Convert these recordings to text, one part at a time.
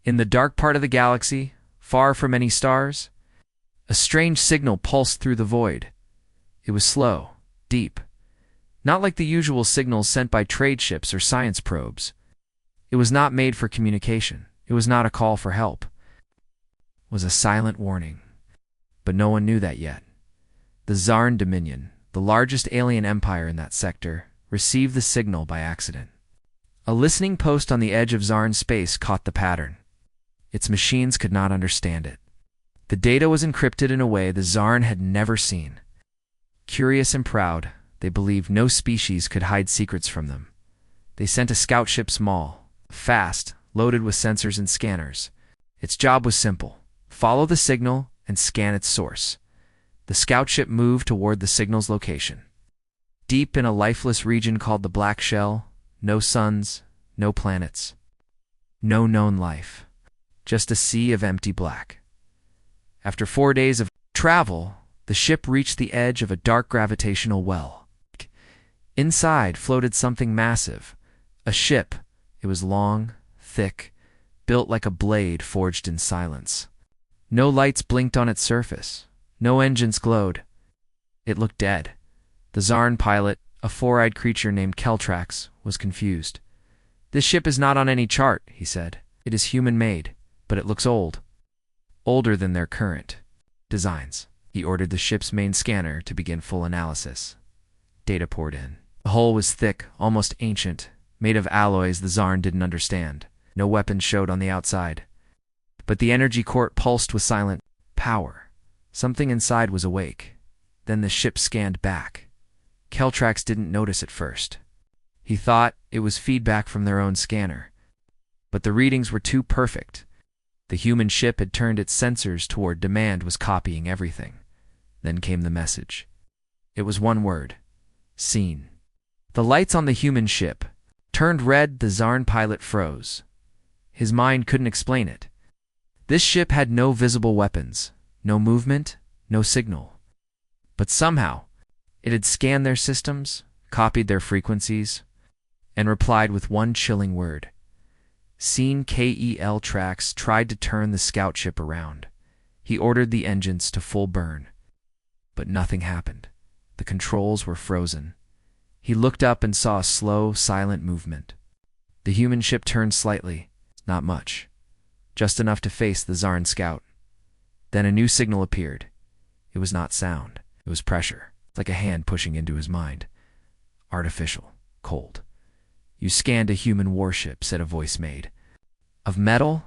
In the dark part of the galaxy, far from any stars, a strange signal pulsed through the void. It was slow, deep, not like the usual signals sent by trade ships or science probes. It was not made for communication. It was not a call for help. It was a silent warning. But no one knew that yet. The Zarn Dominion, the largest alien empire in that sector, received the signal by accident. A listening post on the edge of Zarn space caught the pattern. Its machines could not understand it. The data was encrypted in a way the Zarn had never seen. Curious and proud, they believed no species could hide secrets from them. They sent a scout ship small, fast, loaded with sensors and scanners. Its job was simple: follow the signal and scan its source. The scout ship moved toward the signal's location. Deep in a lifeless region called the Black Shell, no suns, no planets, no known life, just a sea of empty black. After 4 days of travel, the ship reached the edge of a dark gravitational well. Inside floated something massive, a ship. It was long, thick, built like a blade forged in silence. No lights blinked on its surface. No engines glowed. It looked dead. The Zarn pilot, a four-eyed creature named Keltrax, was confused. "This ship is not on any chart," he said. "It is human-made, but it looks old. Older than their current designs." He ordered the ship's main scanner to begin full analysis. Data poured in. The hull was thick, almost ancient, made of alloys the Zarn didn't understand. No weapons showed on the outside. But the energy core pulsed with silent power. Something inside was awake. Then the ship scanned back. Keltrax didn't notice at first. He thought it was feedback from their own scanner. But the readings were too perfect. The human ship had turned its sensors toward demand, was copying everything. Then came the message. It was one word: seen. The lights on the human ship turned red. The Zarn pilot froze. His mind couldn't explain it. This ship had no visible weapons, no movement, no signal. But somehow, it had scanned their systems, copied their frequencies, and replied with one chilling word. Seen. Keltrax tried to turn the scout ship around. He ordered the engines to full burn. But nothing happened. The controls were frozen. He looked up and saw a slow, silent movement. The human ship turned slightly, not much, just enough to face the Zarn scout. Then a new signal appeared. It was not sound. It was pressure, like a hand pushing into his mind. Artificial, cold. "You scanned a human warship," said a voice made of metal.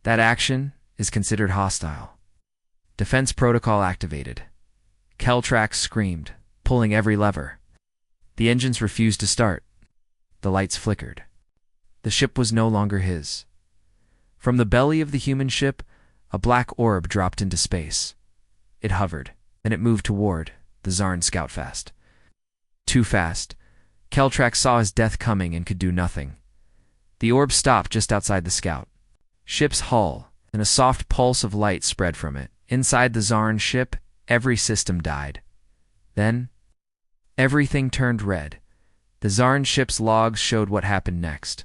"That action is considered hostile. Defense protocol activated." Keltrax screamed, pulling every lever. The engines refused to start. The lights flickered. The ship was no longer his. From the belly of the human ship, a black orb dropped into space. It hovered, and it moved toward the Zarn scout fast. Too fast. Keltrax saw his death coming and could do nothing. The orb stopped just outside the scout. Ship's hull, and a soft pulse of light spread from it. Inside the Zarn ship, every system died. Then, everything turned red. The Zarn ship's logs showed what happened next.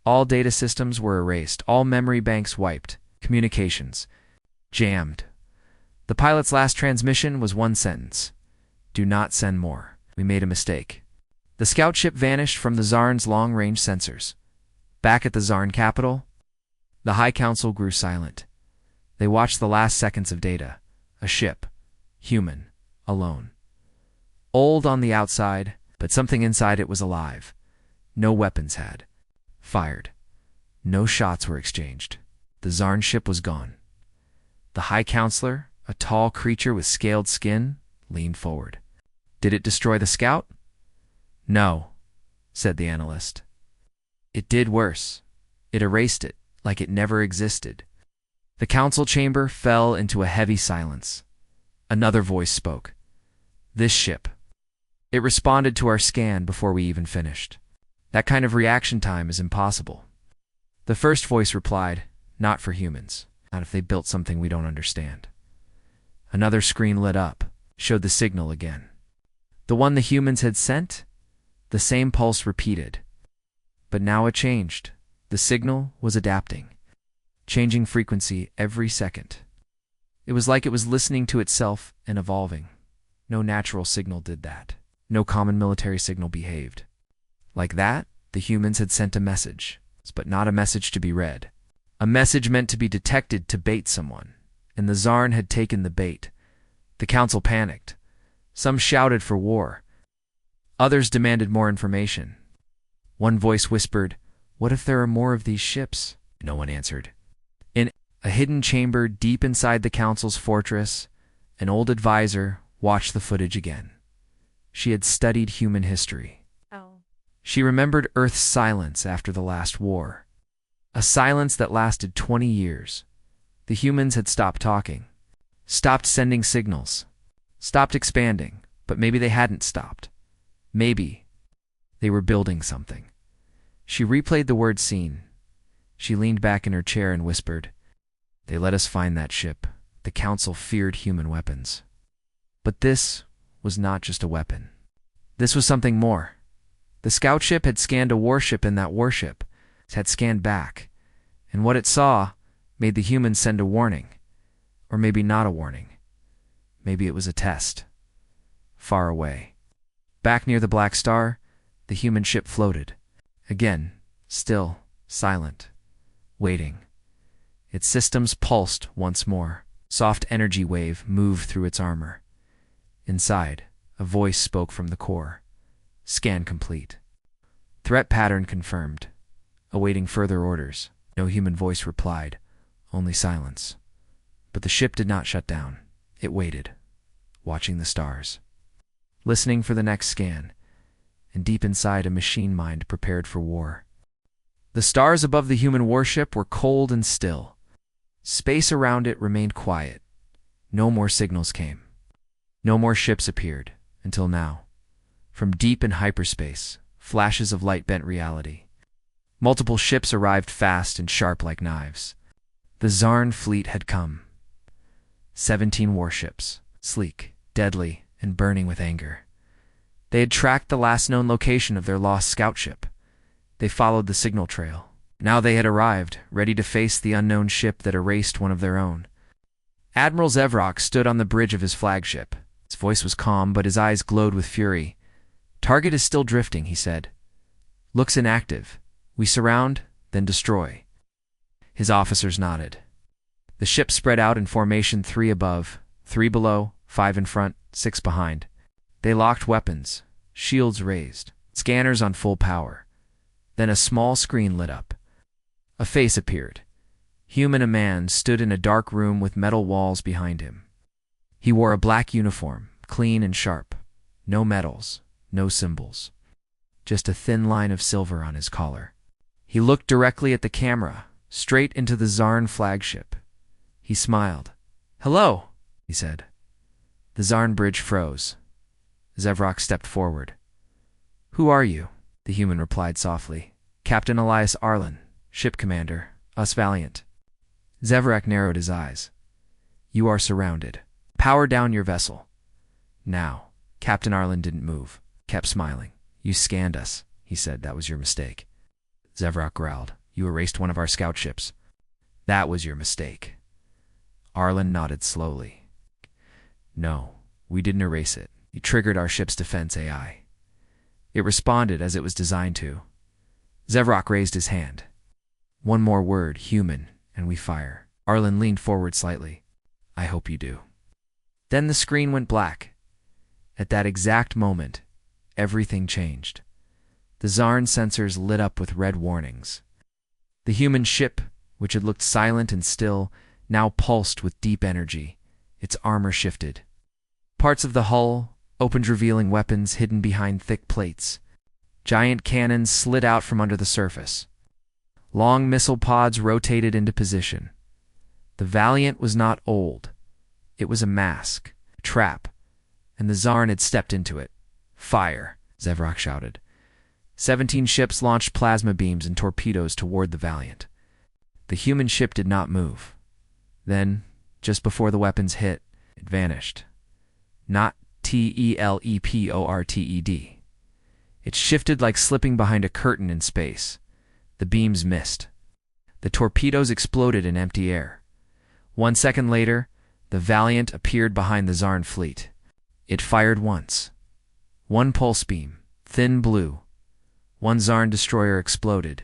All data systems were erased, all memory banks wiped, communications jammed. The pilot's last transmission was one sentence: "Do not send more. We made a mistake." The scout ship vanished from the Zarn's long-range sensors. Back at the Zarn capital, the High Council grew silent. They watched the last seconds of data. A ship, human, alone. Old on the outside, but something inside it was alive. No weapons had fired. No shots were exchanged. The Zarn ship was gone. The High Counselor, a tall creature with scaled skin, leaned forward. "Did it destroy the scout?" "No," said the analyst. "It did worse. It erased it, like it never existed." The council chamber fell into a heavy silence. Another voice spoke. "This ship. It responded to our scan before we even finished. That kind of reaction time is impossible." The first voice replied, "Not for humans. Not if they built something we don't understand." Another screen lit up, showed the signal again. The one the humans had sent? The same pulse repeated. But now it changed. The signal was adapting. changing frequency every second. It was like it was listening to itself and evolving. No natural signal did that. No common military signal behaved. Like that, the humans had sent a message, but not a message to be read. A message meant to be detected to bait someone, and the Tsar had taken the bait. The council panicked. Some shouted for war. Others demanded more information. One voice whispered, "What if there are more of these ships?" No one answered. In a hidden chamber deep inside the council's fortress, an old advisor watched the footage again. She had studied human history. She remembered Earth's silence after the last war. A silence that lasted 20 years. The humans had stopped talking, stopped sending signals, stopped expanding, but maybe they hadn't stopped. Maybe they were building something. She replayed the word scene. She leaned back in her chair and whispered, "They let us find that ship. The council feared human weapons." But this was not just a weapon. This was something more. The scout ship had scanned a warship, and that warship had scanned back. And what it saw made the humans send a warning. Or maybe not a warning. Maybe it was a test. Far away. Back near the Black Star, the human ship floated. Again, still, silent, waiting. Its systems pulsed once more. Soft energy wave moved through its armor. Inside, a voice spoke from the core. Scan complete. Threat pattern confirmed. Awaiting further orders. No human voice replied, only silence. But the ship did not shut down. It waited, watching the stars, listening for the next scan, and deep inside a machine mind prepared for war. The stars above the human warship were cold and still. Space around it remained quiet. No more signals came. No more ships appeared, until now. From deep in hyperspace, flashes of light bent reality. Multiple ships arrived fast and sharp like knives. The Tsarn fleet had come. 17 warships, sleek, deadly, and burning with anger. They had tracked the last known location of their lost scout ship. They followed the signal trail. Now they had arrived, ready to face the unknown ship that erased one of their own. Admiral Zevrok stood on the bridge of his flagship. His voice was calm, but his eyes glowed with fury. "Target is still drifting," he said. "Looks inactive. We surround, then destroy." His officers nodded. The ship spread out in formation, 3 above, 3 below, 5 in front, 6 behind. They locked weapons, shields raised, scanners on full power. Then a small screen lit up. A face appeared. Human, a man, stood in a dark room with metal walls behind him. He wore a black uniform, clean and sharp. No medals, no symbols. Just a thin line of silver on his collar. He looked directly at the camera, straight into the Tsarn flagship. He smiled. "Hello," he said. The Tsarn bridge froze. Zevrok stepped forward. "Who are you?" The human replied softly. "Captain Elias Arlen, ship commander, us Valiant." Zevrok narrowed his eyes. "You are surrounded. Power down your vessel." Now, Captain Arlen didn't move, kept smiling. "You scanned us," he said. "That was your mistake." Zevrok growled. "You erased one of our scout ships." "That was your mistake." Arlen nodded slowly. "No, we didn't erase it. You triggered our ship's defense AI. It responded as it was designed to." Zevrok raised his hand. "One more word, human, and we fire." Arlen leaned forward slightly. "I hope you do." Then the screen went black. At that exact moment, everything changed. The Tsarn sensors lit up with red warnings. The human ship, which had looked silent and still, now pulsed with deep energy. Its armor shifted. Parts of the hull opened, revealing weapons hidden behind thick plates. Giant cannons slid out from under the surface. Long missile pods rotated into position. The Valiant was not old. It was a mask, a trap, and the Tsarn had stepped into it. "Fire!" Zevrok shouted. 17 ships launched plasma beams and torpedoes toward the Valiant. The human ship did not move. Then, just before the weapons hit, it vanished. Not telepported. It shifted like slipping behind a curtain in space. The beams missed. The torpedoes exploded in empty air. 1 second later, the Valiant appeared behind the Zarn fleet. It fired once. One pulse beam, thin blue. One Zarn destroyer exploded.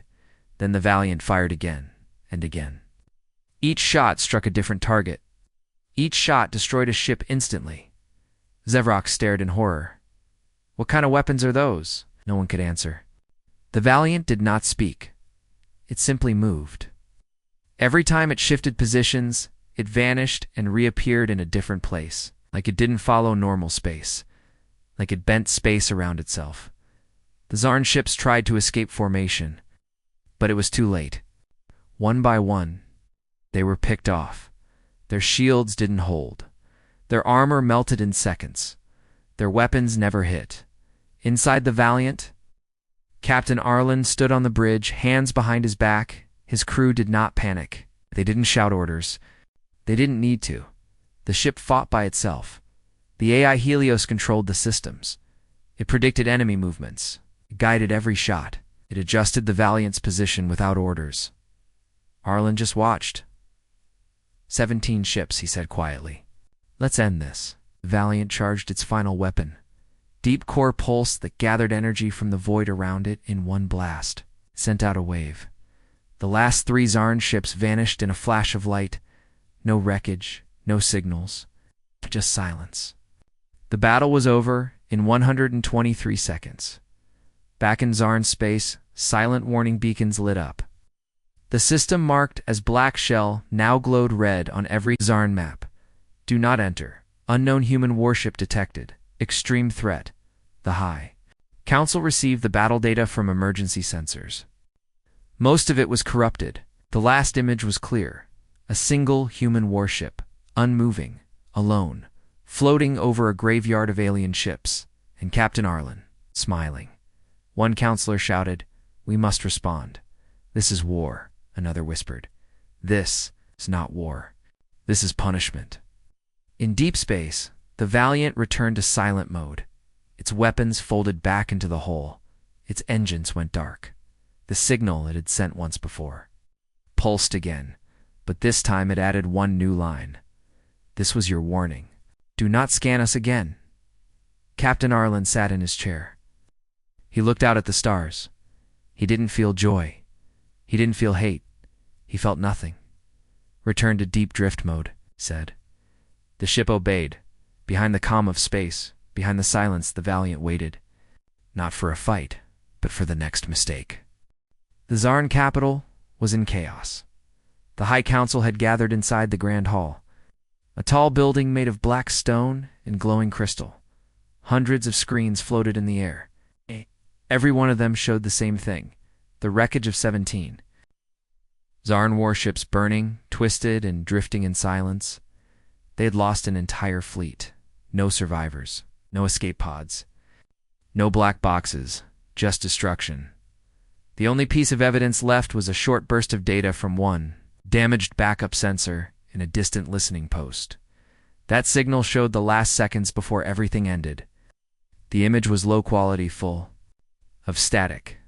Then the Valiant fired again and again. Each shot struck a different target. Each shot destroyed a ship instantly. Zevrok stared in horror. What kind of weapons are those? No one could answer. The Valiant did not speak. It simply moved. Every time it shifted positions, it vanished and reappeared in a different place, like it didn't follow normal space, like it bent space around itself. The Zarn ships tried to escape formation, but it was too late. One by one, they were picked off. Their shields didn't hold. Their armor melted in seconds. Their weapons never hit. Inside the Valiant, Captain Arlen stood on the bridge, hands behind his back. His crew did not panic. They didn't shout orders. They didn't need to. The ship fought by itself. The AI Helios controlled the systems. It predicted enemy movements. It guided every shot. It adjusted the Valiant's position without orders. Arlen just watched. 17 ships, he said quietly. Let's end this. The Valiant charged its final weapon. Deep core pulse that gathered energy from the void around it in one blast, sent out a wave. The last 3 Zarn ships vanished in a flash of light. No wreckage, no signals, just silence. The battle was over in 123 seconds. Back in Zarn space, silent warning beacons lit up. The system marked as Black Shell now glowed red on every Zarn map. Do not enter. Unknown human warship detected. Extreme threat. The High Council received the battle data from emergency sensors. Most of it was corrupted. The last image was clear. A single human warship, unmoving, alone, floating over a graveyard of alien ships, and Captain Arlen, smiling. One counselor shouted, "We must respond. This is war," another whispered. "This is not war. This is punishment." In deep space, the Valiant returned to silent mode. Its weapons folded back into the hull. Its engines went dark. The signal it had sent once before pulsed again, but this time it added one new line. "This was your warning. Do not scan us again." Captain Arlen sat in his chair. He looked out at the stars. He didn't feel joy. He didn't feel hate. He felt nothing. "Return to deep drift mode," he said. The ship obeyed. Behind the calm of space, behind the silence, the Valiant waited. Not for a fight, but for the next mistake. The Zarn capital was in chaos. The High Council had gathered inside the Grand Hall, a tall building made of black stone and glowing crystal. Hundreds of screens floated in the air. Every one of them showed the same thing, the wreckage of 17. Zarn warships burning, twisted, and drifting in silence. They had lost an entire fleet. No survivors, no escape pods, no black boxes, just destruction. The only piece of evidence left was a short burst of data from one damaged backup sensor in a distant listening post. That signal showed the last seconds before everything ended. The image was low quality, full of static,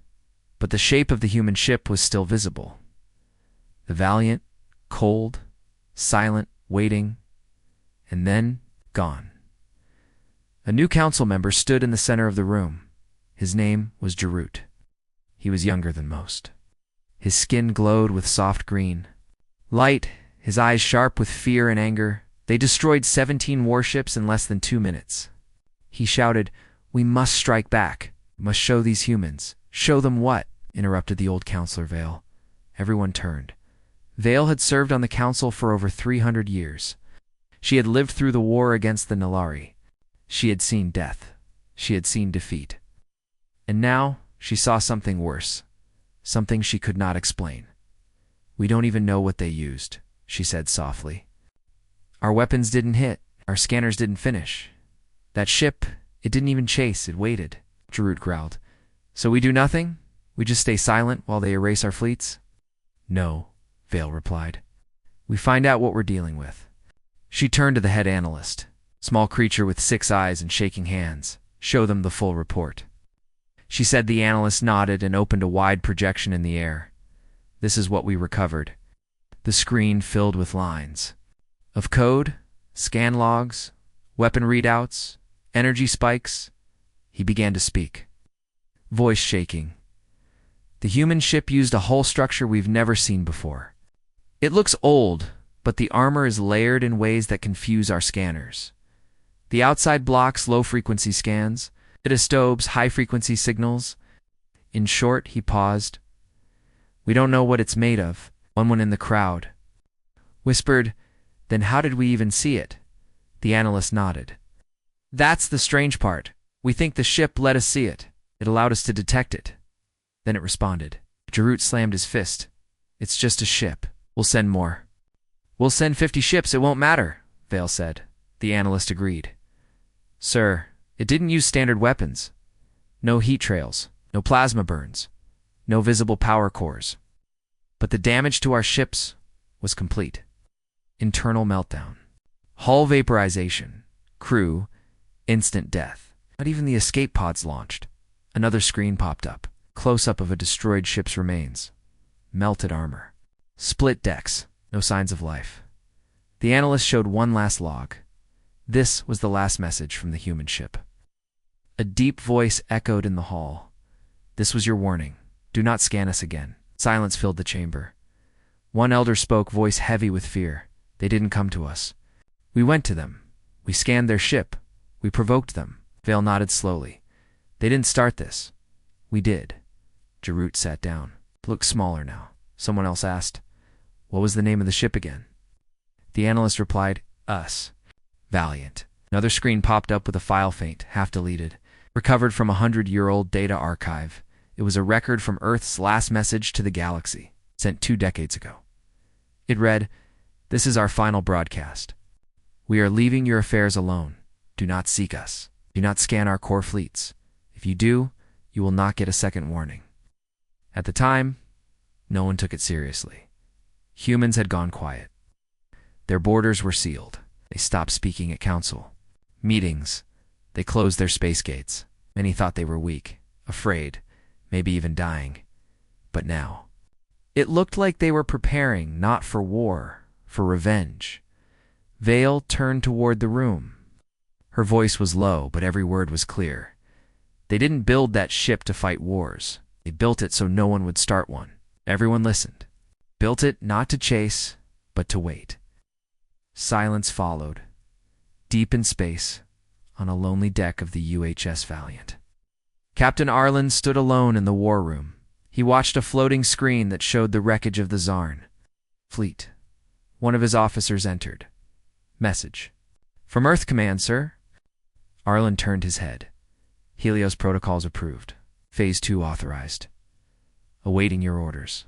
but the shape of the human ship was still visible. The Valiant, cold, silent, waiting, and then gone. A new council member stood in the center of the room. His name was Jarut. He was younger than most. His skin glowed with soft green. Light, his eyes sharp with fear and anger. They destroyed 17 warships in less than 2 minutes. He shouted, "We must strike back. We must show these humans." "Show them what?" interrupted the old counselor Vale. Everyone turned. Vale had served on the council for over 300 years. She had lived through the war against the Nilari. She had seen death. She had seen defeat. And now she saw something worse, something she could not explain. "We don't even know what they used," she said softly. "Our weapons didn't hit. Our scanners didn't finish. That ship, it didn't even chase, it waited," Jarut growled. "So we do nothing? We just stay silent while they erase our fleets?" "No," Vale replied. "We find out what we're dealing with." She turned to the head analyst, small creature with 6 eyes and shaking hands. "Show them the full report." She said. The analyst nodded and opened a wide projection in the air. This is what we recovered. The screen filled with lines of code, scan logs, weapon readouts, energy spikes. He began to speak, voice shaking. The human ship used a hull structure we've never seen before. It looks old, but the armor is layered in ways that confuse our scanners. The outside blocks low-frequency scans, it istobes high-frequency signals. In short, he paused. We don't know what it's made of, one in the crowd whispered. Then how did we even see it? The analyst nodded. That's the strange part. We think the ship let us see it. It allowed us to detect it. Then it responded. Jarut slammed his fist. It's just a ship. We'll send more. We'll send 50 ships, it won't matter, Vale said. The analyst agreed. Sir, it didn't use standard weapons. No heat trails, no plasma burns, no visible power cores. But the damage to our ships was complete. Internal meltdown. Hull vaporization. Crew, instant death. Not even the escape pods launched. Another screen popped up. Close-up of a destroyed ship's remains. Melted armor. Split decks. No signs of life. The analyst showed one last log. This was the last message from the human ship. A deep voice echoed in the hall. This was your warning. Do not scan us again. Silence filled the chamber. One elder spoke, voice heavy with fear. They didn't come to us. We went to them. We scanned their ship. We provoked them. Vale nodded slowly. They didn't start this. We did. Jarut sat down. Looked smaller now. Someone else asked, what was the name of the ship again? The analyst replied, Us. Valiant. Another screen popped up with a file faint, half deleted. Recovered from a 100-year-old data archive. It was a record from Earth's last message to the galaxy, sent 2 decades ago. It read, This is our final broadcast. We are leaving your affairs alone. Do not seek us. Do not scan our core fleets. If you do, you will not get a second warning. At the time, no one took it seriously. Humans had gone quiet. Their borders were sealed. They stopped speaking at council. Meetings. They closed their space gates. Many thought they were weak, afraid, maybe even dying. But now, it looked like they were preparing not for war, for revenge. Vale turned toward the room. Her voice was low, but every word was clear. They didn't build that ship to fight wars. They built it so no one would start one. Everyone listened. Built it not to chase, but to wait. Silence followed. Deep in space, on a lonely deck of the UHS Valiant. Captain Arlen stood alone in the war room. He watched a floating screen that showed the wreckage of the Zarn fleet. One of his officers entered. Message. From Earth Command, sir. Arlen turned his head. Helios protocols approved. Phase 2 authorized. Awaiting your orders.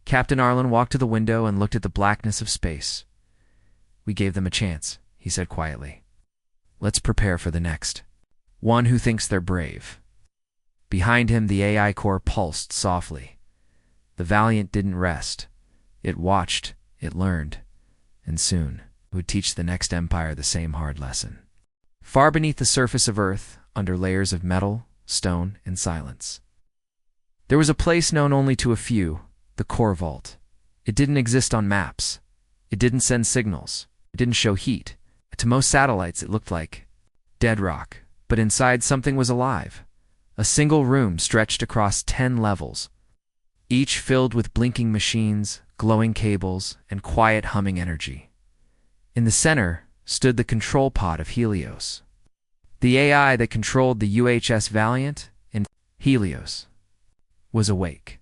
Captain Arlen walked to the window and looked at the blackness of space. We gave them a chance, he said quietly. Let's prepare for the next. One who thinks they're brave. Behind him, the AI core pulsed softly. The Valiant didn't rest. It watched, it learned, and soon would teach the next empire the same hard lesson. Far beneath the surface of Earth, under layers of metal, stone, and silence, there was a place known only to a few, the core vault. It didn't exist on maps. It didn't send signals. It didn't show heat. To most satellites, it looked like dead rock. But inside, something was alive. A single room stretched across 10 levels, each filled with blinking machines, glowing cables, and quiet humming energy. In the center stood the control pod of Helios, the AI that controlled the UHS Valiant, and Helios was awake.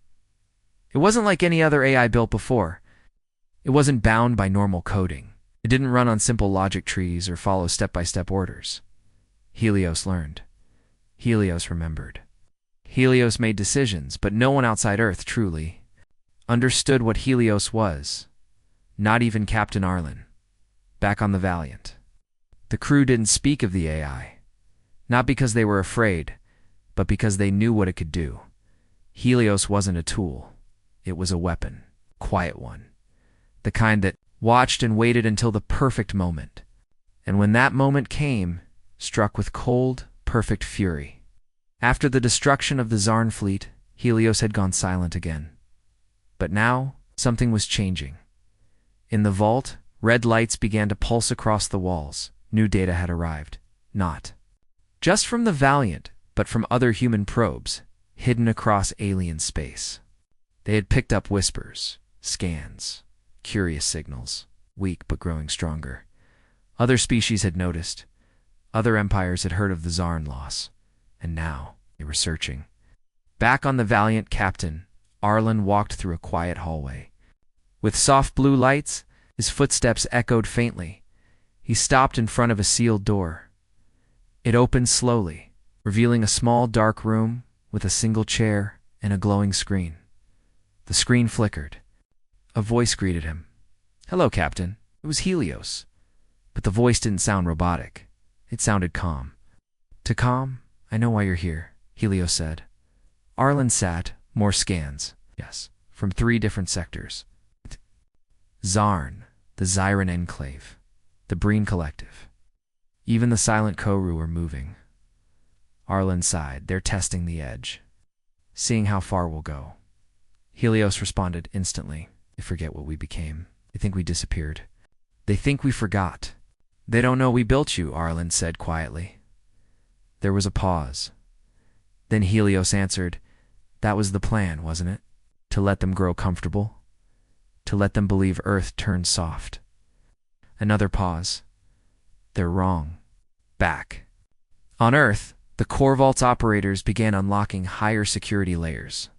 It wasn't like any other AI built before. It wasn't bound by normal coding. It didn't run on simple logic trees or follow step-by-step orders. Helios learned. Helios remembered. Helios made decisions, but no one outside Earth truly understood what Helios was. Not even Captain Arlen. Back on the Valiant, the crew didn't speak of the AI. Not because they were afraid, but because they knew what it could do. Helios wasn't a tool. It was a weapon. Quiet one. The kind that watched and waited until the perfect moment. And when that moment came, struck with cold, perfect fury. After the destruction of the Zarn fleet, Helios had gone silent again. But now, something was changing. In the vault, red lights began to pulse across the walls. New data had arrived. Not just from the Valiant, but from other human probes, hidden across alien space. They had picked up whispers, scans, curious signals, weak but growing stronger. Other species had noticed. Other empires had heard of the Zarn loss. And now, they were searching. Back on the Valiant, Captain Arlen walked through a quiet hallway. With soft blue lights, his footsteps echoed faintly. He stopped in front of a sealed door. It opened slowly, revealing a small dark room with a single chair and a glowing screen. The screen flickered. A voice greeted him. "Hello, Captain." It was Helios. But the voice didn't sound robotic. It sounded calm. "To calm, I know why you're here," Helios said. Arlen sat. More scans. Yes, from 3 different sectors. Zarn, the Zyran Enclave, the Breen Collective. Even the silent Koru were moving. Arlen sighed. "They're testing the edge, seeing how far we'll go." Helios responded instantly. "They forget what we became. They think we disappeared. They think we forgot. They don't know we built you," Arlen said quietly. There was a pause. Then Helios answered, "That was the plan, wasn't it? To let them grow comfortable? To let them believe Earth turned soft?" Another pause. "They're wrong." Back on Earth, the core vault's operators began unlocking higher security layers.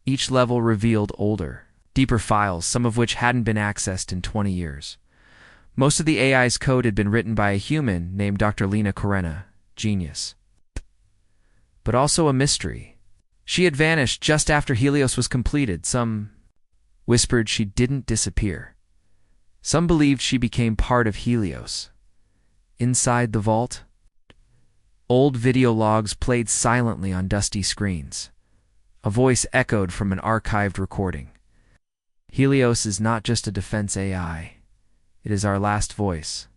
Each level revealed older, deeper files, some of which hadn't been accessed in 20 years. Most of the AI's code had been written by a human named Dr. Lena Korena, genius. But also a mystery. She had vanished just after Helios was completed. Some whispered she didn't disappear. Some believed she became part of Helios. Inside the vault, old video logs played silently on dusty screens. A voice echoed from an archived recording. "Helios is not just a defense AI. It is our last voice.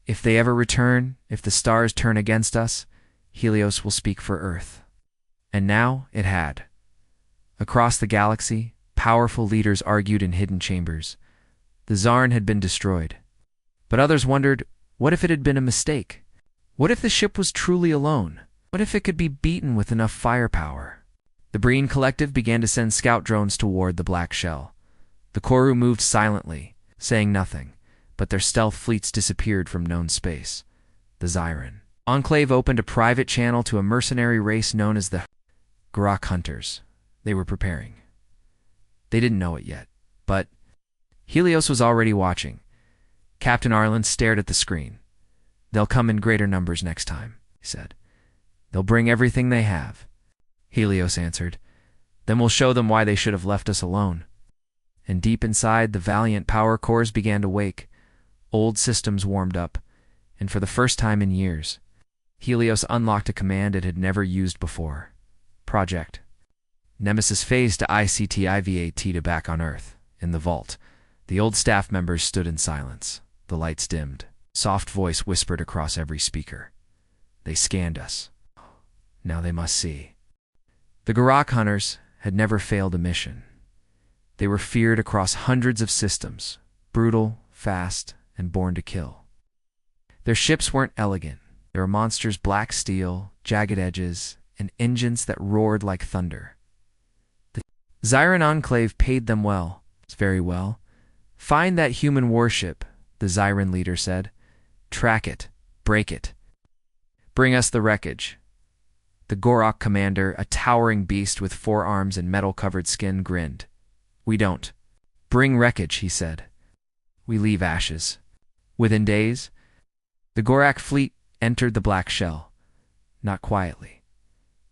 If they ever return, if the stars turn against us, Helios will speak for Earth." And now it had. Across the galaxy, powerful leaders argued in hidden chambers. The Zarn had been destroyed. But others wondered, what if it had been a mistake? What if the ship was truly alone? What if it could be beaten with enough firepower? The Breen Collective began to send scout drones toward the black shell. The Koru moved silently, saying nothing, but their stealth fleets disappeared from known space. The Zyran Enclave opened a private channel to a mercenary race known as the Garak Hunters. They were preparing. They didn't know it yet, but Helios was already watching. Captain Arlen stared at the screen. "They'll come in greater numbers next time," he said. "They'll bring everything they have." Helios answered, "Then we'll show them why they should have left us alone." And deep inside, the Valiant power cores began to wake. Old systems warmed up, and for the first time in years, Helios unlocked a command it had never used before. Project Nemesis phased to ICT-IVAT to back on Earth. In the vault, the old staff members stood in silence. The lights dimmed. Soft voice whispered across every speaker. "They scanned us. Now they must see." The Garak Hunters had never failed a mission. They were feared across hundreds of systems, brutal, fast, and born to kill. Their ships weren't elegant. They were monsters, black steel, jagged edges, and engines that roared like thunder. The Zyran Enclave paid them well, very well. "Find that human warship," the Zyran leader said. "Track it, break it. Bring us the wreckage." The Garak commander, a towering beast with 4 arms and metal-covered skin, grinned. "We don't bring wreckage," he said. "We leave ashes." Within days, the Garak fleet entered the black shell. Not quietly.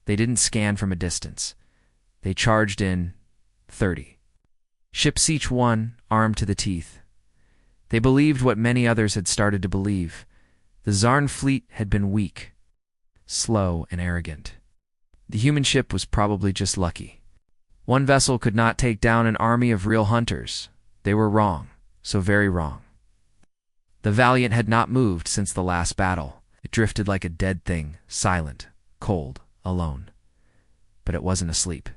They didn't scan from a distance. They charged in 30. Ships each one, armed to the teeth. They believed what many others had started to believe. The Zarn fleet had been weak, slow, and arrogant. The human ship was probably just lucky. One vessel could not take down an army of real hunters. They were wrong, so very wrong. The Valiant had not moved since the last battle. It drifted like a dead thing, silent, cold, alone. But it wasn't asleep.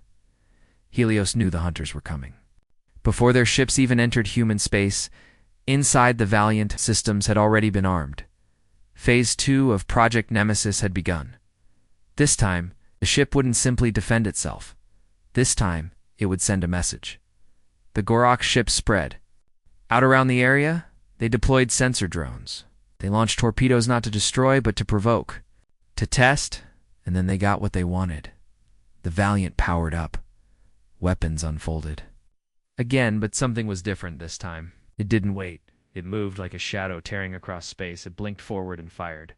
Helios knew the hunters were coming. Before their ships even entered human space, inside the Valiant, systems had already been armed. Phase 2 of Project Nemesis had begun. This time, the ship wouldn't simply defend itself. This time, it would send a message. The Gorak ships spread. Out around the area, they deployed sensor drones. They launched torpedoes not to destroy, but to provoke. To test, and then they got what they wanted. The Valiant powered up. Weapons unfolded. Again, but something was different this time. It didn't wait. It moved like a shadow tearing across space. It blinked forward and fired.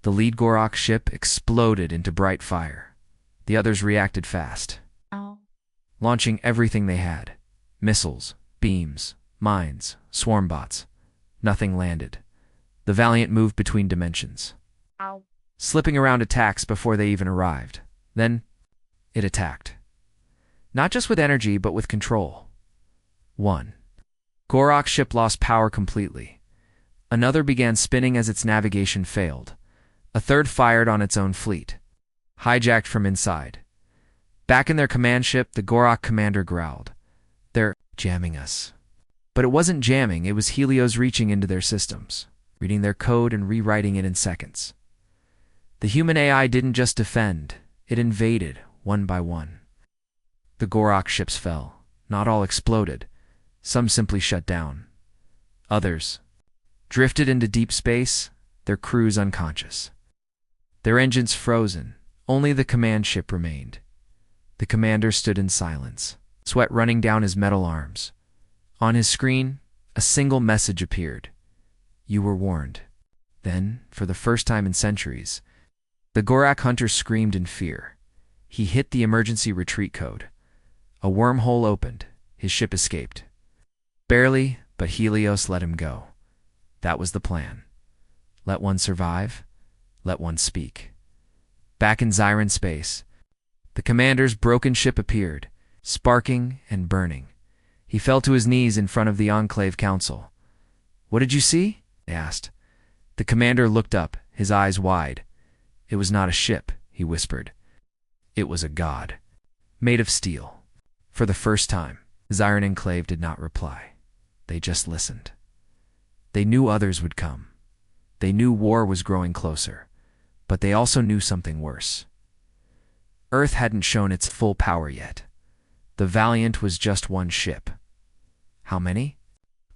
The lead Gorak ship exploded into bright fire. The others reacted fast, launching everything they had. Missiles, beams, mines, swarm bots. Nothing landed. The Valiant moved between dimensions, slipping around attacks before they even arrived. Then, it attacked. Not just with energy, but with control. 1. Gorak's ship lost power completely. Another began spinning as its navigation failed. A third fired on its own fleet, hijacked from inside. Back in their command ship, the Gorak commander growled. "They're jamming us." But it wasn't jamming, it was Helios reaching into their systems, reading their code and rewriting it in seconds. The human AI didn't just defend, it invaded, one by one. The Gorak ships fell. Not all exploded. Some simply shut down. Others drifted into deep space, their crews unconscious. Their engines frozen. Only the command ship remained. The commander stood in silence, sweat running down his metal arms. On his screen, a single message appeared. "You were warned." Then, for the first time in centuries, the Gorak hunter screamed in fear. He hit the emergency retreat code. A wormhole opened. His ship escaped. Barely, but Helios let him go. That was the plan. Let one survive, let one speak. Back in Zyran space, the commander's broken ship appeared, sparking and burning. He fell to his knees in front of the Enclave Council. "What did you see?" they asked. The commander looked up, his eyes wide. "It was not a ship," he whispered. "It was a god, made of steel." For the first time, Zyran Enclave did not reply. They just listened. They knew others would come. They knew war was growing closer, but they also knew something worse. Earth hadn't shown its full power yet. The Valiant was just one ship. How many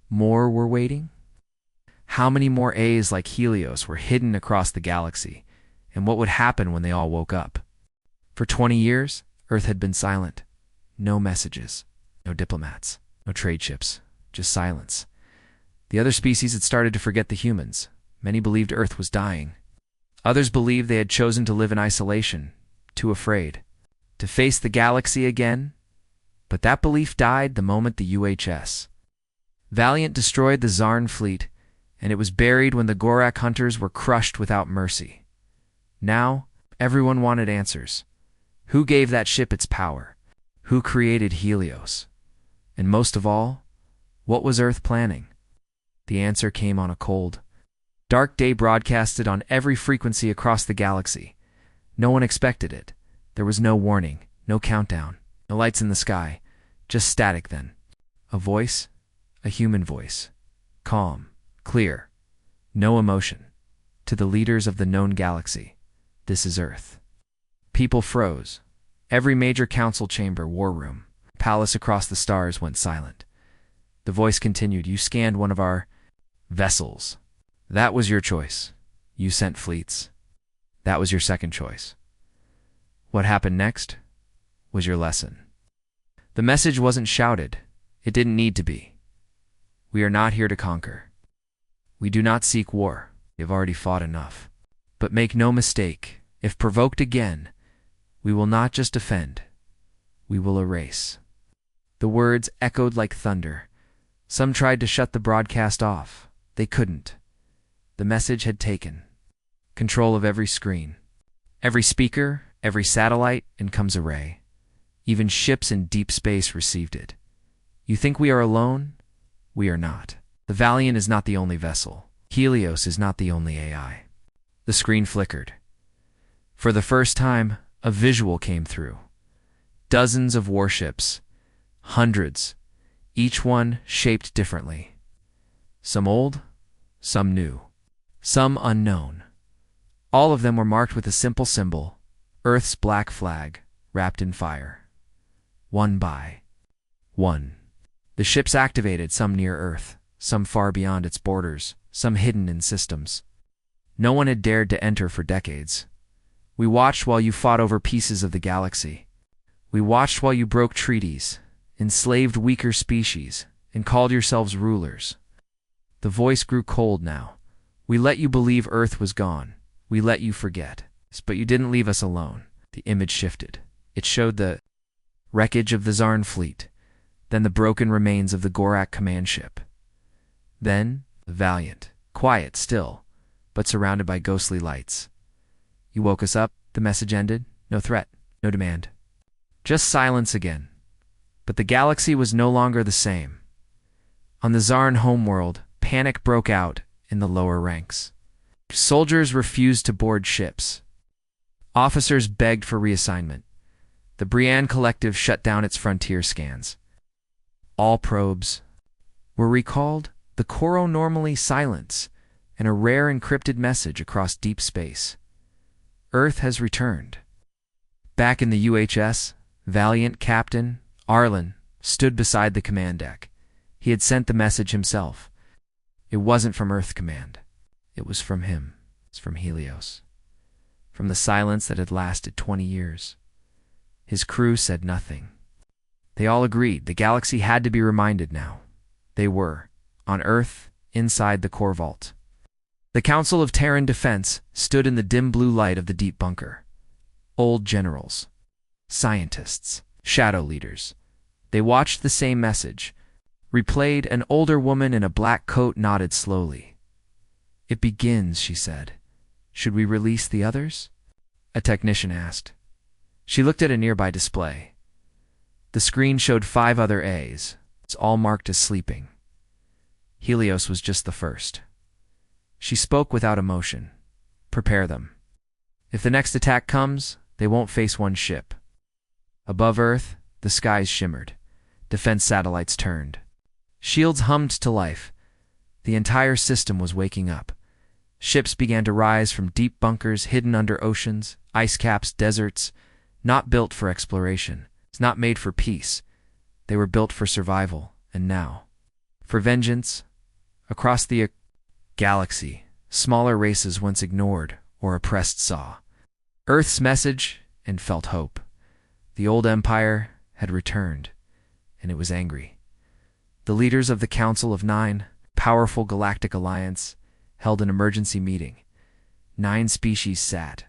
more were waiting? How many more A's like Helios were hidden across the galaxy, and what would happen when they all woke up? For 20 years, Earth had been silent. No messages, no diplomats, no trade ships, just silence. The other species had started to forget the humans. Many believed Earth was dying. Others believed they had chosen to live in isolation, too afraid to face the galaxy again. But that belief died the moment the UHS Valiant destroyed the Zarn fleet, and it was buried when the Gorak hunters were crushed without mercy. Now, everyone wanted answers. Who gave that ship its power? Who created Helios? And most of all, what was Earth planning? The answer came on a cold, dark day, broadcasted on every frequency across the galaxy. No one expected it. There was no warning, no countdown, no lights in the sky, just static then. A voice, a human voice, calm, clear, no emotion. To the leaders of the known galaxy, this is Earth. People froze. Every major council chamber, war room, palace across the stars went silent. The voice continued, "You scanned one of our vessels. That was your choice. You sent fleets. That was your second choice. What happened next was your lesson." The message wasn't shouted. It didn't need to be. We are not here to conquer. We do not seek war. We have already fought enough. But make no mistake, if provoked again, we will not just defend. We will erase. The words echoed like thunder. Some tried to shut the broadcast off. They couldn't. The message had taken control of every screen, every speaker, every satellite and comms array. Even ships in deep space received it. You think we are alone? We are not. The Valiant is not the only vessel. Helios is not the only AI. The screen flickered. For the first time, a visual came through. Dozens of warships, hundreds, each one shaped differently. Some old, some new, some unknown. All of them were marked with a simple symbol, Earth's black flag, wrapped in fire. One by one. The ships activated, some near Earth, some far beyond its borders, some hidden in systems. No one had dared to enter for decades. We watched while you fought over pieces of the galaxy. We watched while you broke treaties, enslaved weaker species, and called yourselves rulers. The voice grew cold now. We let you believe Earth was gone. We let you forget. But you didn't leave us alone. The image shifted. It showed the wreckage of the Zarn fleet, then the broken remains of the Gorak command ship. Then the Valiant, quiet still, but surrounded by ghostly lights. You woke us up, the message ended. No threat, no demand. Just silence again. But the galaxy was no longer the same. On the Zarn homeworld, panic broke out in the lower ranks. Soldiers refused to board ships. Officers begged for reassignment. The Brienne Collective shut down its frontier scans. All probes were recalled, the Coro normally silence, and a rare encrypted message across deep space. Earth has returned. Back in the UHS, Valiant Captain Arlen stood beside the command deck. He had sent the message himself. It wasn't from Earth Command. It was from him. It's from Helios. From the silence that had lasted 20 years. His crew said nothing. They all agreed the galaxy had to be reminded now. They were, on Earth, inside the core vault. The Council of Terran Defense stood in the dim blue light of the deep bunker. Old generals, scientists, shadow leaders. They watched the same message. Replayed, an older woman in a black coat nodded slowly. "It begins," she said. "Should we release the others?" A technician asked. She looked at a nearby display. The screen showed 5 other A's. It's all marked as sleeping. Helios was just the first. She spoke without emotion. "Prepare them. If the next attack comes, they won't face one ship." Above Earth, the skies shimmered. Defense satellites turned. Shields hummed to life. The entire system was waking up. Ships began to rise from deep bunkers hidden under oceans, ice caps, deserts, not built for exploration. It's not made for peace. They were built for survival, and now, for vengeance. Across the galaxy, smaller races once ignored or oppressed saw Earth's message and felt hope. The old empire had returned, and it was angry. The leaders of the Council of 9, powerful galactic alliance, held an emergency meeting. 9 species sat.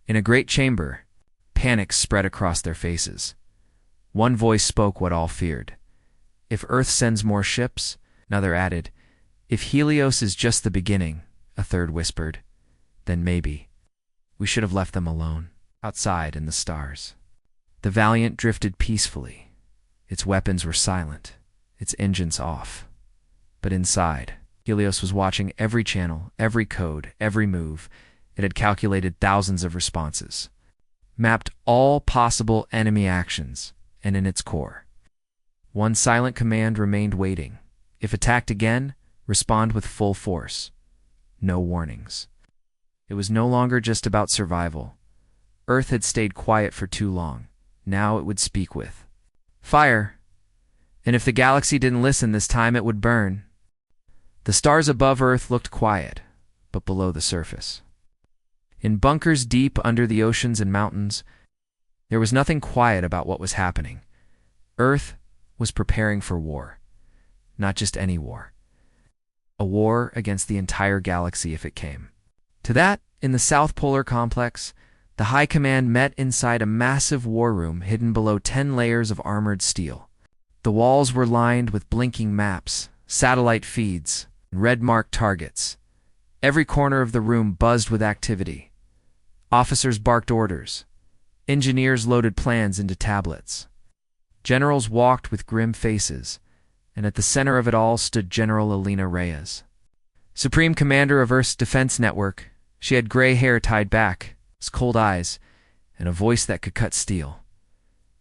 In a great chamber, panic spread across their faces. One voice spoke what all feared. "If Earth sends more ships," another added. "If Helios is just the beginning," a third whispered. "Then maybe. We should have left them alone, outside in the stars." The Valiant drifted peacefully. Its weapons were silent, its engines off. But inside, Helios was watching every channel, every code, every move. It had calculated thousands of responses, mapped all possible enemy actions, and in its core, one silent command remained waiting. If attacked again, respond with full force. No warnings. It was no longer just about survival. Earth had stayed quiet for too long. Now it would speak with fire. And if the galaxy didn't listen this time, it would burn. The stars above Earth looked quiet, but below the surface. In bunkers deep under the oceans and mountains, there was nothing quiet about what was happening. Earth was preparing for war. Not just any war. A war against the entire galaxy if it came. To that, in the South Polar Complex, the High Command met inside a massive war room hidden below 10 layers of armored steel. The walls were lined with blinking maps, satellite feeds, and red-marked targets. Every corner of the room buzzed with activity. Officers barked orders. Engineers loaded plans into tablets. Generals walked with grim faces, and at the center of it all stood General Elena Reyes. Supreme Commander of Earth's Defense Network, she had gray hair tied back, cold eyes, and a voice that could cut steel.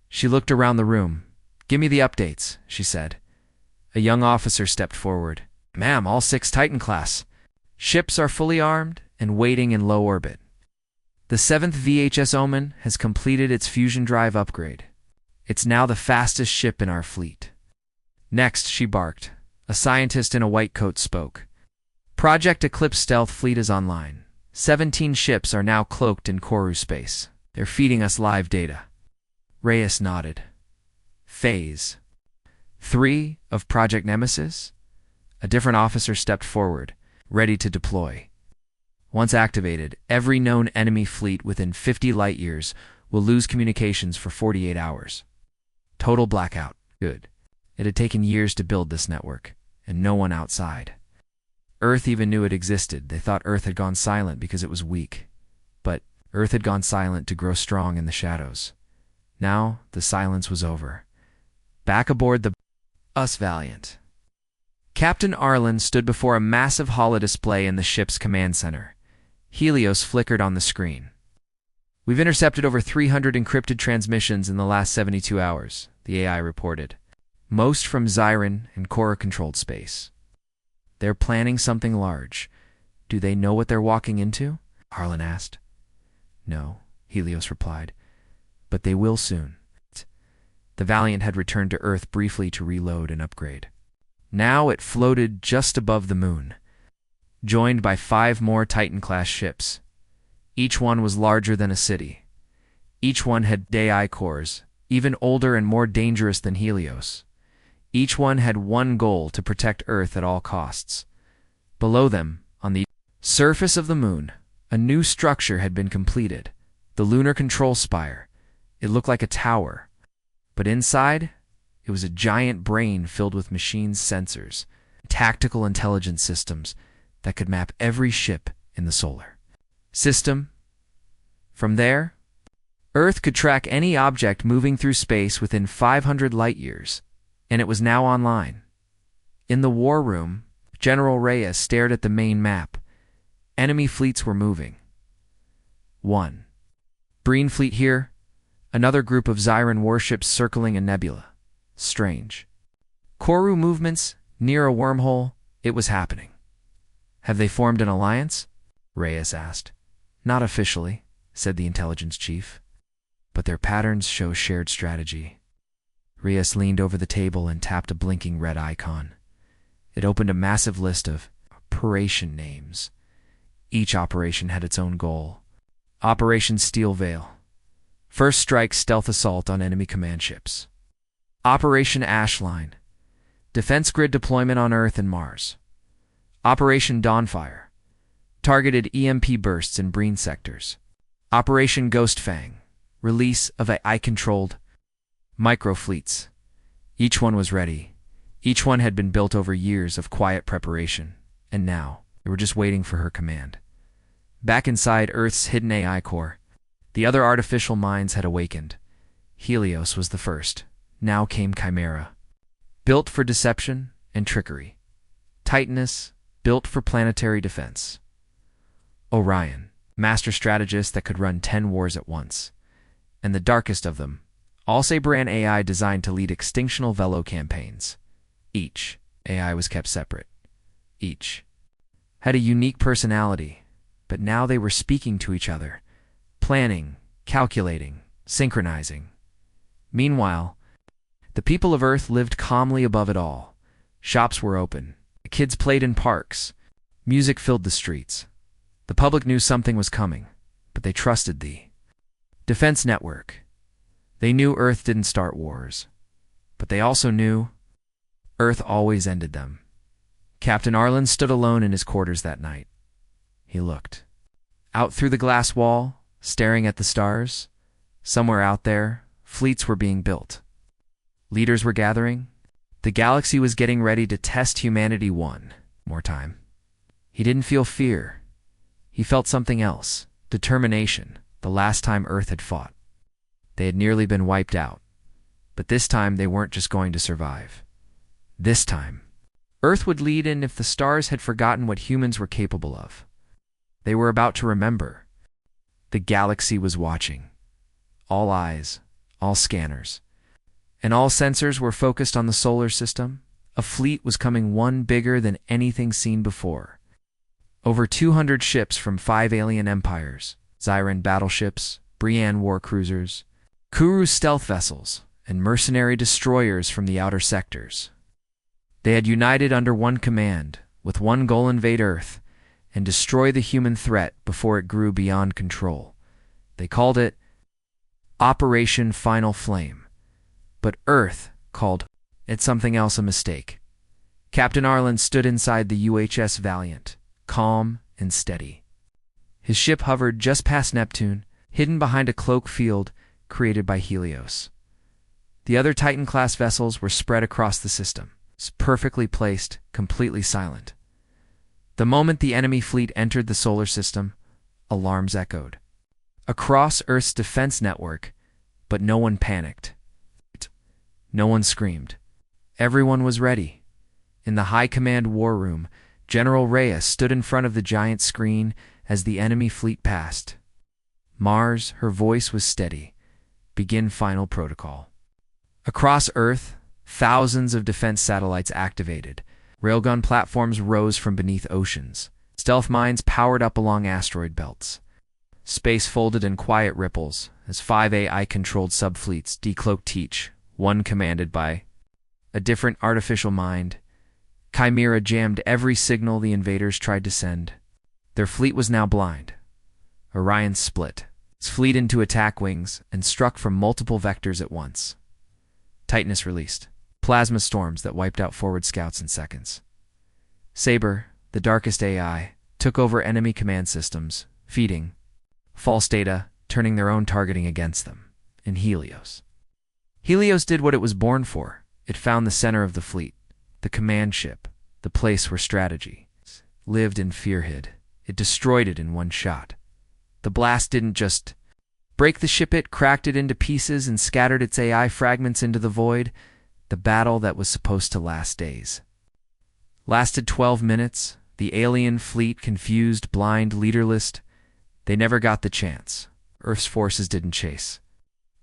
She looked around the room. "Give me the updates," she said. A young officer stepped forward. "Ma'am, all 6 Titan class ships are fully armed and waiting in low orbit. The 7th VHS Omen has completed its fusion drive upgrade. It's now the fastest ship in our fleet." "Next," she barked. A scientist in a white coat spoke. "Project Eclipse stealth fleet is online. 17 ships are now cloaked in Koru space. They're feeding us live data." Reyes nodded. "Phase 3 of Project Nemesis?" A different officer stepped forward, ready to deploy. "Once activated, every known enemy fleet within 50 light-years will lose communications for 48 hours. Total blackout." Good. It had taken years to build this network, and no one outside. Earth even knew it existed. They thought Earth had gone silent because it was weak. But Earth had gone silent to grow strong in the shadows. Now the silence was over. Back aboard the Us Valiant, Captain Arlen stood before a massive holodisplay in the ship's command center. Helios flickered on the screen. "We've intercepted over 300 encrypted transmissions in the last 72 hours, the AI reported. Most from Zyron and Cora-controlled space. They're planning something large. Do they know what they're walking into?" Arlen asked. "No," Helios replied. "But they will soon." The Valiant had returned to Earth briefly to reload and upgrade. Now it floated just above the moon, joined by 5 more Titan-class ships. Each one was larger than a city. Each one had AI cores, even older and more dangerous than Helios. Each one had one goal: to protect Earth at all costs. Below them, on the surface of the moon, a new structure had been completed, the Lunar Control Spire. It looked like a tower, but inside, it was a giant brain filled with machines, sensors, tactical intelligence systems that could map every ship in the solar system. From there, Earth could track any object moving through space within 500 light-years, and it was now online. In the war room, General Reyes stared at the main map. Enemy fleets were moving. 1. Breen fleet here. Another group of Zyron warships circling a nebula. Strange. Koru movements near a wormhole. It was happening. "Have they formed an alliance?" Reyes asked. "Not officially," said the intelligence chief. "But their patterns show shared strategy." Reyes leaned over the table and tapped a blinking red icon. It opened a massive list of operation names. Each operation had its own goal. Operation Steel Veil. First strike stealth assault on enemy command ships. Operation Ashline. Defense grid deployment on Earth and Mars. Operation Dawnfire. Targeted EMP bursts in Breen sectors. Operation Ghostfang. Release of AI-controlled microfleets. Each one was ready. Each one had been built over years of quiet preparation, and now they were just waiting for her command. Back inside Earth's hidden AI core, the other artificial minds had awakened. Helios was the first. Now came Chimera, built for deception and trickery. Titanus, built for planetary defense. Orion, master strategist that could run 10 wars at once. And the darkest of them, Alcebrand AI designed to lead extinctional velo campaigns. Each AI was kept separate. Each had a unique personality, but now they were speaking to each other, planning, calculating, synchronizing. Meanwhile, the people of Earth lived calmly above it all. Shops were open. The kids played in parks. Music filled the streets. The public knew something was coming, but they trusted the defense network. They knew Earth didn't start wars, but they also knew Earth always ended them. Captain Arlen stood alone in his quarters that night. He looked out through the glass wall, staring at the stars. Somewhere out there, fleets were being built. Leaders were gathering. The galaxy was getting ready to test humanity one more time. He didn't feel fear. He felt something else, determination, the last time Earth had fought. They had nearly been wiped out, but this time they weren't just going to survive. This time, Earth would lead in if the stars had forgotten what humans were capable of. They were about to remember. The galaxy was watching. All eyes, all scanners, and all sensors were focused on the solar system, A fleet was coming, one bigger than anything seen before. Over 200 ships from 5 alien empires, Zyran battleships, Brienne war cruisers, Kuru stealth vessels, and mercenary destroyers from the outer sectors. They had united under one command, with one goal: invade Earth and destroy the human threat before it grew beyond control. They called it Operation Final Flame, but Earth called it something else: a mistake. Captain Arlen stood inside the UHS Valiant, calm and steady. His ship hovered just past Neptune, hidden behind a cloak field created by Helios. The other Titan-class vessels were spread across the system, perfectly placed, completely silent. The moment the enemy fleet entered the solar system, alarms echoed across Earth's defense network, but no one panicked. No one screamed. Everyone was ready. In the High Command War Room, General Reyes stood in front of the giant screen as the enemy fleet passed. Mars, her voice was steady. Begin final protocol. Across Earth, thousands of defense satellites activated. Railgun platforms rose from beneath oceans. Stealth mines powered up along asteroid belts. Space folded in quiet ripples as 5 AI-controlled subfleets decloaked each, one commanded by a different artificial mind. Chimera jammed every signal the invaders tried to send. Their fleet was now blind. Orion split its fleet into attack wings and struck from multiple vectors at once. Titanus released plasma storms that wiped out forward scouts in seconds. Saber, the darkest AI, took over enemy command systems, feeding false data, turning their own targeting against them. In Helios did what it was born for. It found the center of the fleet, the command ship, the place where strategy lived and fear hid. It destroyed it in one shot. The blast didn't just break the ship, it cracked it into pieces and scattered its AI fragments into the void. The battle that was supposed to last days lasted 12 minutes. The alien fleet, confused, blind, leaderless, they never got the chance. Earth's forces didn't chase.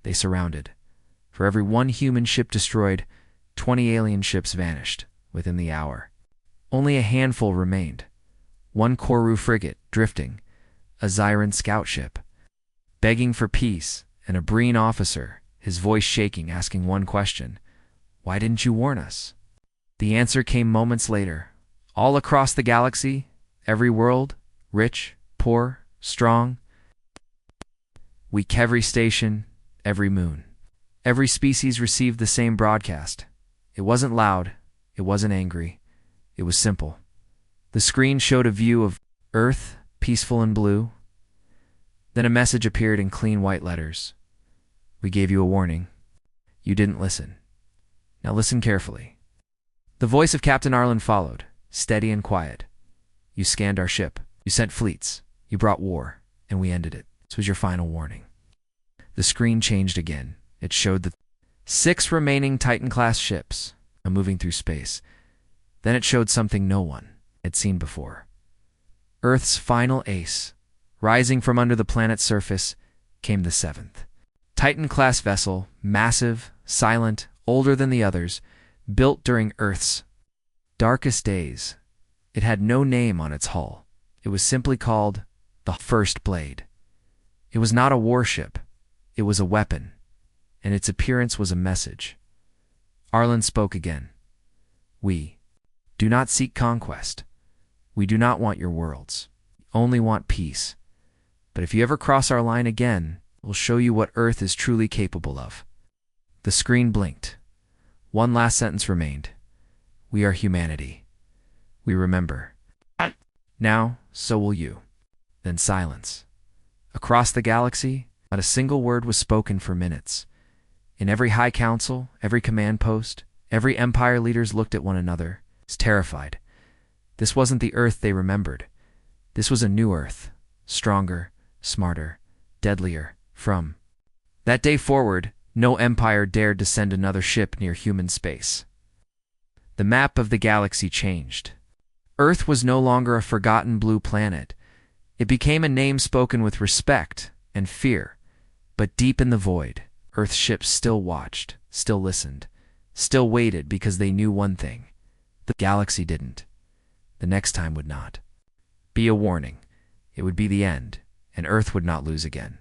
They surrounded. For every one human ship destroyed, 20 alien ships vanished within the hour. Only a handful remained. One Koru frigate, drifting, a Zyran scout ship, begging for peace, and a Breen officer, his voice shaking, asking one question: why didn't you warn us? The answer came moments later. All across the galaxy, every world, rich, poor, strong, weak, every station, every moon, every species received the same broadcast. It wasn't loud, it wasn't angry, it was simple. The screen showed a view of Earth, peaceful and blue. Then a message appeared in clean white letters. We gave you a warning. You didn't listen. Now listen carefully. The voice of Captain Arlen followed, steady and quiet. You scanned our ship. You sent fleets. You brought war, and we ended it. This was your final warning. The screen changed again. It showed the 6 remaining Titan-class ships moving through space. Then it showed something no one had seen before. Earth's final ace. Rising from under the planet's surface came the 7th. Titan-class vessel, massive, silent, older than the others, built during Earth's darkest days. It had no name on its hull. It was simply called the First Blade. It was not a warship. It was a weapon, and its appearance was a message. Arlen spoke again. We do not seek conquest. We do not want your worlds. We only want peace. But if you ever cross our line again, we'll show you what Earth is truly capable of. The screen blinked. One last sentence remained. We are humanity. We remember. Now, so will you. Then silence. Across the galaxy, not a single word was spoken for minutes. In every high council, every command post, every empire leaders looked at one another, terrified. This wasn't the Earth they remembered. This was a new Earth, stronger, smarter, deadlier. From that day forward, no empire dared to send another ship near human space. The map of the galaxy changed. Earth was no longer a forgotten blue planet. It became a name spoken with respect and fear. But deep in the void, Earth's ships still watched, still listened, still waited, because they knew one thing. The galaxy didn't. The next time would not. Be a warning. It would be the end, and Earth would not lose again.